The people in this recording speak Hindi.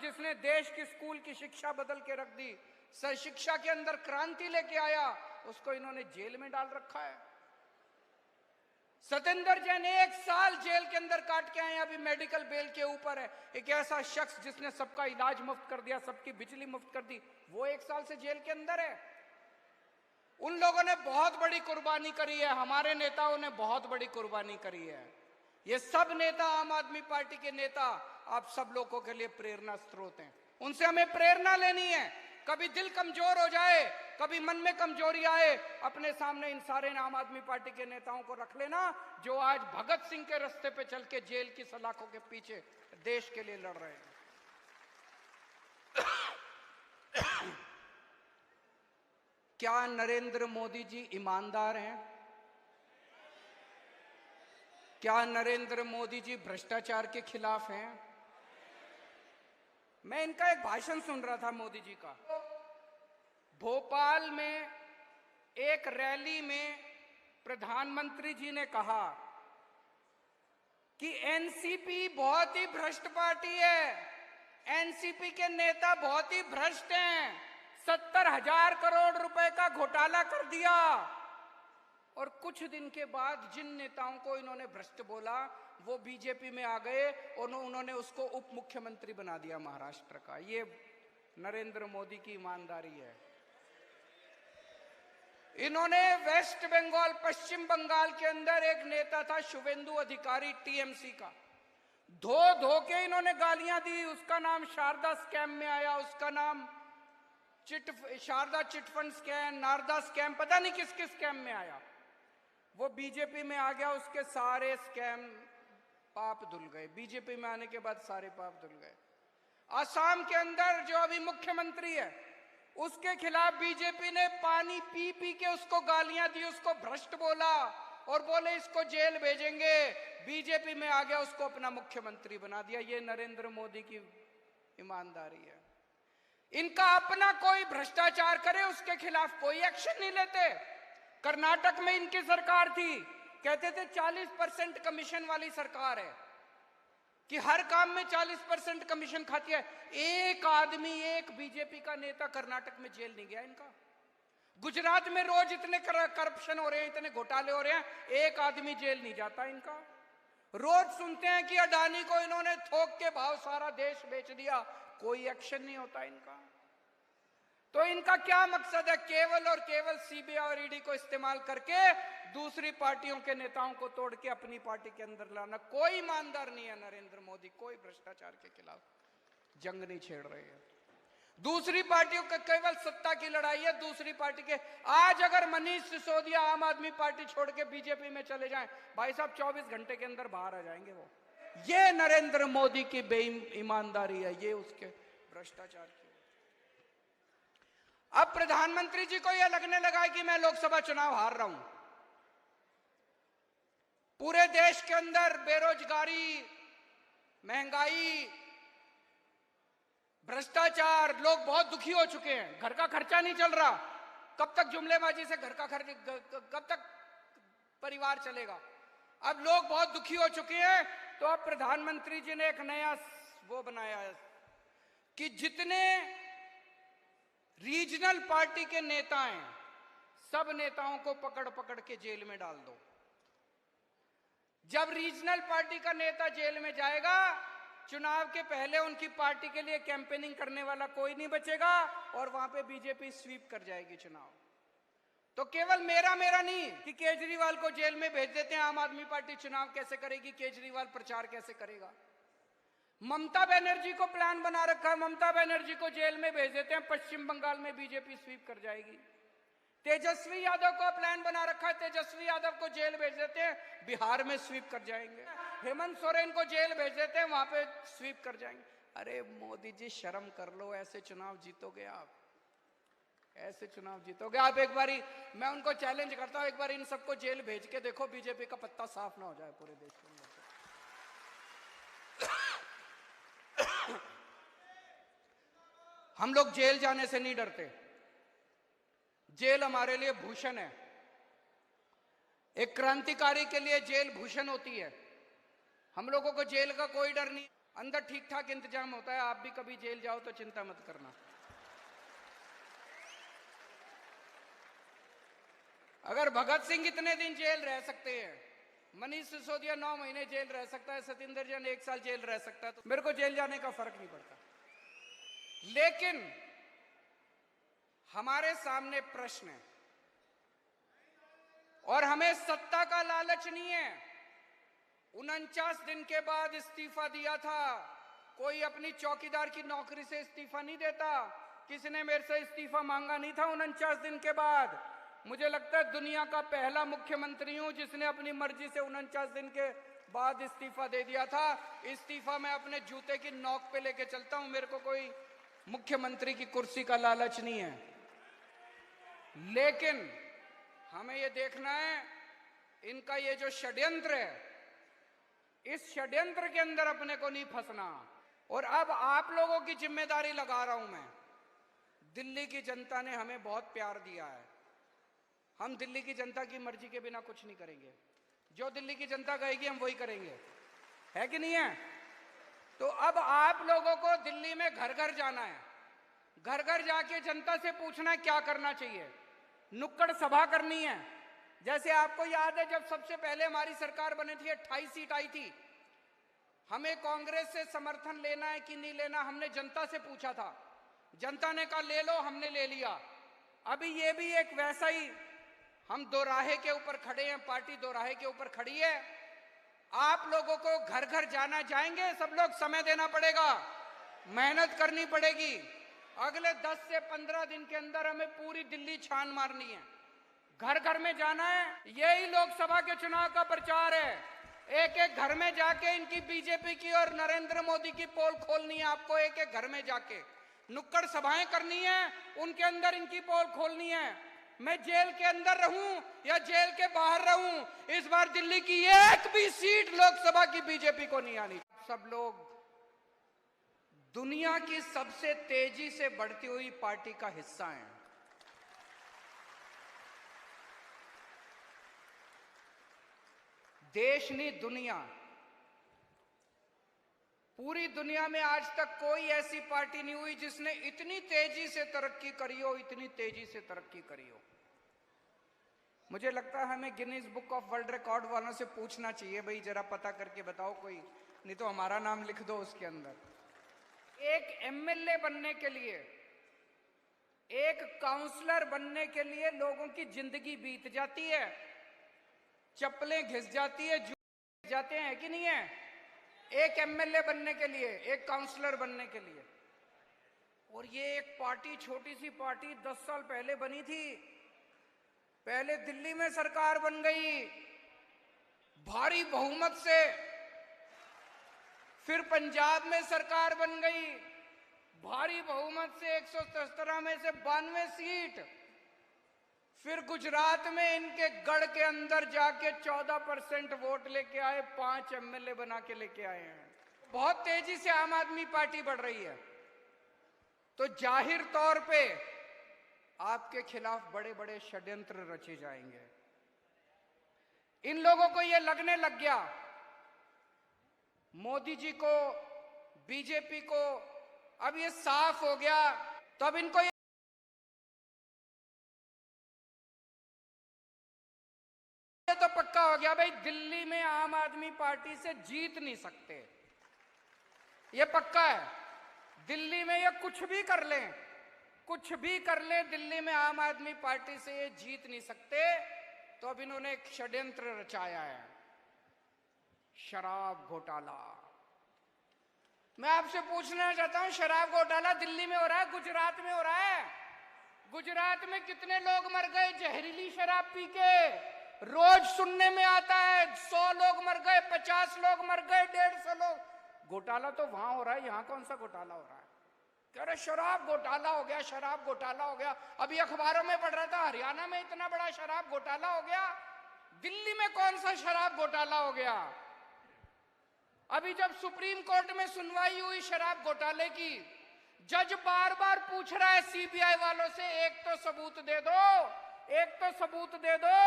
जिसने देश की स्कूल की शिक्षा बदल के रख दी, सर शिक्षा के अंदर क्रांति लेके आया, उसको इन्होंने जेल में डाल रखा है। सतेंद्र जैन 1 साल जेल के अंदर काट के आए, अभी मेडिकल बेल के ऊपर है। एक ऐसा शख्स जिसने सबका इलाज मुफ्त कर दिया, सबकी बिजली मुफ्त कर दी, वो 1 साल से जेल के अंदर है। उन लोगों ने बहुत बड़ी कुर्बानी करी है, हमारे नेताओं ने बहुत बड़ी कुर्बानी करी है। ये सब नेता, आम आदमी पार्टी के नेता, आप सब लोगों के लिए प्रेरणा स्रोत हैं। उनसे हमें प्रेरणा लेनी है। कभी दिल कमजोर हो जाए, कभी मन में कमजोरी आए, अपने सामने इन सारे आम आदमी पार्टी के नेताओं को रख लेना, जो आज भगत सिंह के रास्ते पे चल के जेल की सलाखों के पीछे देश के लिए लड़ रहे हैं। क्या नरेंद्र मोदी जी ईमानदार हैं? क्या नरेंद्र मोदी जी भ्रष्टाचार के खिलाफ हैं? मैं इनका एक भाषण सुन रहा था मोदी जी का। भोपाल में एक रैली में प्रधानमंत्री जी ने कहा कि एनसीपी बहुत ही भ्रष्ट पार्टी है, एनसीपी के नेता बहुत ही भ्रष्ट हैं, 70,000 करोड़ रुपए का घोटाला कर दिया। और कुछ दिन के बाद जिन नेताओं को इन्होंने भ्रष्ट बोला, वो बीजेपी में आ गए और उन्होंने उसको उप मुख्यमंत्री बना दिया महाराष्ट्र का। ये नरेंद्र मोदी की ईमानदारी है। इन्होंने वेस्ट बंगाल, पश्चिम बंगाल के अंदर एक नेता था शुवेंदु अधिकारी, टीएमसी का, धो धो के इन्होंने गालियां दी। उसका नाम शारदा स्कैम में आया, उसका नाम Saradha chit fund scam, Narada scam, पता नहीं किस किस स्कैम में आया। वो बीजेपी में आ गया, उसके सारे स्कैम पाप धुल गए। बीजेपी में आने के बाद सारे पाप धुल गए। असम के अंदर जो अभी मुख्यमंत्री है, उसके खिलाफ बीजेपी ने पानी पी पी के उसको गालियां दी, उसको भ्रष्ट बोला और बोले इसको जेल भेजेंगे। बीजेपी में आ गया, उसको अपना मुख्यमंत्री बना दिया। ये नरेंद्र मोदी की ईमानदारी है। इनका अपना कोई भ्रष्टाचार करे, उसके खिलाफ कोई एक्शन नहीं लेते। कर्नाटक में इनकी सरकार थी, कहते थे 40% कमीशन वाली सरकार है, कि हर काम में 40% कमीशन खाती है। एक आदमी, एक बीजेपी का नेता कर्नाटक में जेल नहीं गया इनका। गुजरात में रोज इतने करप्शन हो रहे हैं, इतने घोटाले हो रहे हैं, एक आदमी जेल नहीं जाता इनका। रोज सुनते हैं कि अडानी को इन्होंने थोक के भाव सारा देश बेच दिया, कोई एक्शन नहीं होता इनका। तो इनका क्या मकसद है? केवल और केवल सीबीआई और ईडी को इस्तेमाल करके दूसरी पार्टियों के नेताओं को तोड़ के अपनी पार्टी के अंदर लाना। कोई ईमानदार नहीं है नरेंद्र मोदी, कोई भ्रष्टाचार के खिलाफ जंग नहीं छेड़ रहे हैं। दूसरी पार्टियों का केवल सत्ता की लड़ाई है, दूसरी पार्टी के। आज अगर मनीष सिसोदिया आम आदमी पार्टी छोड़ के बीजेपी में चले जाएं, भाई साहब 24 घंटे के अंदर बाहर आ जाएंगे वो। ये नरेंद्र मोदी की बेईमानदारी है, ये उसके भ्रष्टाचार की। अब प्रधानमंत्री जी को यह लगने लगा है कि मैं लोकसभा चुनाव हार रहा हूं। पूरे देश के अंदर बेरोजगारी, महंगाई, भ्रष्टाचार, लोग बहुत दुखी हो चुके हैं। घर का खर्चा नहीं चल रहा। कब तक जुमलेबाजी से घर का खर्च, कब तक परिवार चलेगा? अब लोग बहुत दुखी हो चुके हैं। तो अब प्रधानमंत्री जी ने एक नया वो बनाया है कि जितने रीजनल पार्टी के नेता हैं, सब नेताओं को पकड़ पकड़ के जेल में डाल दो। जब रीजनल पार्टी का नेता जेल में जाएगा, चुनाव के पहले उनकी पार्टी के लिए कैंपेनिंग करने वाला कोई नहीं बचेगा और वहां पे बीजेपी स्वीप कर जाएगी चुनाव। तो केवल मेरा नहीं कि केजरीवाल को जेल में भेज देते हैं, आम आदमी पार्टी चुनाव कैसे करेगी, केजरीवाल प्रचार कैसे करेगा? ममता बनर्जी को प्लान बना रखा है, ममता बनर्जी को जेल में भेज देते हैं, पश्चिम बंगाल में बीजेपी स्वीप कर जाएगी। तेजस्वी यादव का प्लान बना रखा है, तेजस्वी यादव को जेल भेज देते हैं, बिहार में स्वीप कर जाएंगे। हेमंत सोरेन को जेल भेज देते हैं, वहां पे स्वीप कर जाएंगे। अरे मोदी जी शर्म कर लो, ऐसे चुनाव जीतोगे आप? ऐसे चुनाव जीतोगे आप? एक बारी मैं उनको चैलेंज करता हूं, एक बार इन सबको जेल भेज के देखो, बीजेपी का पत्ता साफ ना हो जाए पूरे देश के अंदर। हम लोग जेल जाने से नहीं डरते। जेल हमारे लिए भूषण है। एक क्रांतिकारी के लिए जेल भूषण होती है। हम लोगों को जेल का कोई डर नहीं। अंदर ठीक ठाक इंतजाम होता है। आप भी कभी जेल जाओ तो चिंता मत करना। अगर भगत सिंह इतने दिन जेल रह सकते हैं, मनीष सिसोदिया 9 महीने जेल रह सकता है, सतिंदर जैन 1 साल जेल रह सकता है, तो मेरे को जेल जाने का फर्क नहीं पड़ता। लेकिन हमारे सामने प्रश्न है और हमें सत्ता का लालच नहीं है। 49 दिन के बाद इस्तीफा दिया था। कोई अपनी चौकीदार की नौकरी से इस्तीफा नहीं देता। किसी ने मेरे से इस्तीफा मांगा नहीं था 49 दिन के बाद। मुझे लगता है दुनिया का पहला मुख्यमंत्री हूं जिसने अपनी मर्जी से 49 दिन के बाद इस्तीफा दे दिया था। इस्तीफा मैं अपने जूते की नोक पे लेके चलता हूं। मेरे को कोई मुख्यमंत्री की कुर्सी का लालच नहीं है। लेकिन हमें ये देखना है इनका ये जो षड्यंत्र है, इस षड्यंत्र के अंदर अपने को नहीं फंसना। और अब आप लोगों की जिम्मेदारी लगा रहा हूं मैं। दिल्ली की जनता ने हमें बहुत प्यार दिया है। हम दिल्ली की जनता की मर्जी के बिना कुछ नहीं करेंगे। जो दिल्ली की जनता कहेगी हम वही करेंगे, है कि नहीं है? तो अब आप लोगों को दिल्ली में घर घर जाना है। घर घर जाके जनता से पूछना है क्या करना चाहिए। नुक्कड़ सभा करनी है। जैसे आपको याद है जब सबसे पहले हमारी सरकार बनी थी 28 सीट आई थी। हमें कांग्रेस से समर्थन लेना है कि नहीं लेना, हमने जनता से पूछा था। जनता ने कहा ले लो, हमने ले लिया। अभी ये भी एक वैसा ही, हम दोराहे के ऊपर खड़े हैं, पार्टी दोराहे के ऊपर खड़ी है। आप लोगों को घर घर जाना, जाएंगे सब लोग, समय देना पड़ेगा, मेहनत करनी पड़ेगी। अगले 10 से 15 दिन के अंदर हमें पूरी दिल्ली छान मारनी है, घर घर में जाना है। यही लोकसभा के चुनाव का प्रचार है। एक एक घर में जाके इनकी बीजेपी की और नरेंद्र मोदी की पोल खोलनी है। आपको एक एक घर में जाके नुक्कड़ सभाएं करनी है, उनके अंदर इनकी पोल खोलनी है। मैं जेल के अंदर रहूं या जेल के बाहर रहूं, इस बार दिल्ली की एक भी सीट लोकसभा की बीजेपी को नहीं आनी। सब लोग दुनिया की सबसे तेजी से बढ़ती हुई पार्टी का हिस्सा हैं। देश नहीं, दुनिया, पूरी दुनिया में आज तक कोई ऐसी पार्टी नहीं हुई जिसने इतनी तेजी से तरक्की करी हो, इतनी तेजी से तरक्की करी हो। मुझे लगता है हमें Guinness book of world record वालों से पूछना चाहिए, भाई जरा पता करके बताओ कोई, नहीं तो हमारा नाम लिख दो उसके अंदर। एक एमएलए बनने के लिए, एक काउंसलर बनने के लिए लोगों की जिंदगी बीत जाती है, चप्पलें घिस जाती है, जूते घिस जाते हैं कि नहीं है? एक एमएलए बनने के लिए, एक काउंसलर बनने के लिए। और ये एक पार्टी, छोटी सी पार्टी 10 साल पहले बनी थी। पहले दिल्ली में सरकार बन गई भारी बहुमत से, फिर पंजाब में सरकार बन गई भारी बहुमत से 117 में से 92 सीट, फिर गुजरात में इनके गढ़ के अंदर जाके 14% वोट लेके आए, 5 एमएलए बना के लेके आए हैं। बहुत तेजी से आम आदमी पार्टी बढ़ रही है। तो जाहिर तौर पे आपके खिलाफ बड़े बड़े षड्यंत्र रचे जाएंगे। इन लोगों को यह लगने लग गया मोदी जी को, बीजेपी को, अब ये साफ हो गया, तो अब इनको ये तो पक्का हो गया भाई दिल्ली में आम आदमी पार्टी से जीत नहीं सकते। ये पक्का है। दिल्ली में ये कुछ भी कर लें, कुछ भी कर लें, दिल्ली में आम आदमी पार्टी से ये जीत नहीं सकते। तो अब इन्होंने एक षड्यंत्र रचाया है, शराब घोटाला। मैं आपसे पूछना चाहता हूं, शराब घोटाला दिल्ली में हो रहा है, गुजरात में हो रहा है। गुजरात में कितने लोग मर गए जहरीली शराब पी के? रोज सुनने में आता है 100 लोग मर गए, 50 लोग मर गए, 150 लोग। घोटाला तो वहां हो रहा है, यहां कौन सा घोटाला हो रहा है? कह रहे शराब घोटाला हो गया, शराब घोटाला हो गया। अभी अखबारों में पढ़ रहा था हरियाणा में इतना बड़ा शराब घोटाला हो गया, दिल्ली में कौन सा शराब घोटाला हो गया? अभी जब सुप्रीम कोर्ट में सुनवाई हुई शराब घोटाले की, जज बार बार पूछ रहा है सीबीआई वालों से, एक तो सबूत दे दो, एक तो सबूत दे दो।